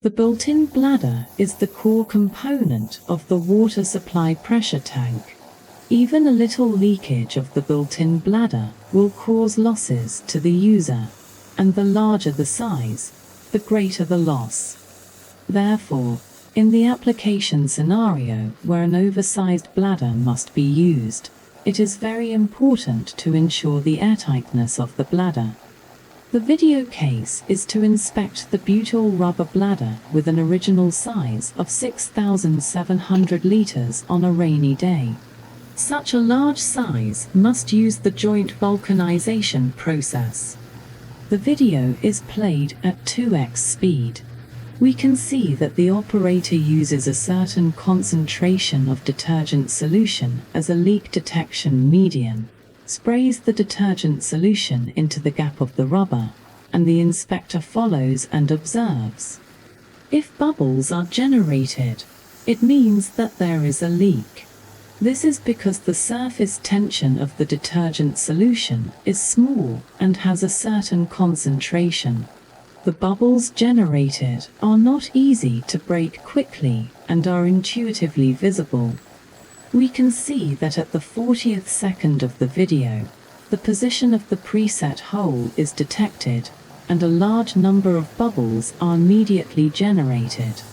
The built-in bladder is the core component of the water supply pressure tank. Even a little leakage of the built-in bladder will cause losses to the user, and the larger the size, the greater the loss. Therefore, in the application scenario where an oversized bladder must be used, it is very important to ensure the airtightness of the bladder. The video case is to inspect the butyl rubber bladder with an original size of 6,700 liters on a rainy day. Such a large size must use the joint vulcanization process. The video is played at 2x speed. We can see that the operator uses a certain concentration of detergent solution as a leak detection medium, sprays the detergent solution into the gap of the rubber, and the inspector follows and observes. If bubbles are generated, it means that there is a leak. This is because the surface tension of the detergent solution is small and has a certain concentration. The bubbles generated are not easy to break quickly and are intuitively visible. We can see that at the 40th second of the video, the position of the preset hole is detected, and a large number of bubbles are immediately generated.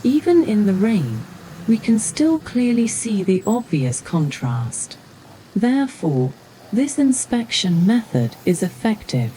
Even in the rain, we can still clearly see the obvious contrast. Therefore, this inspection method is effective.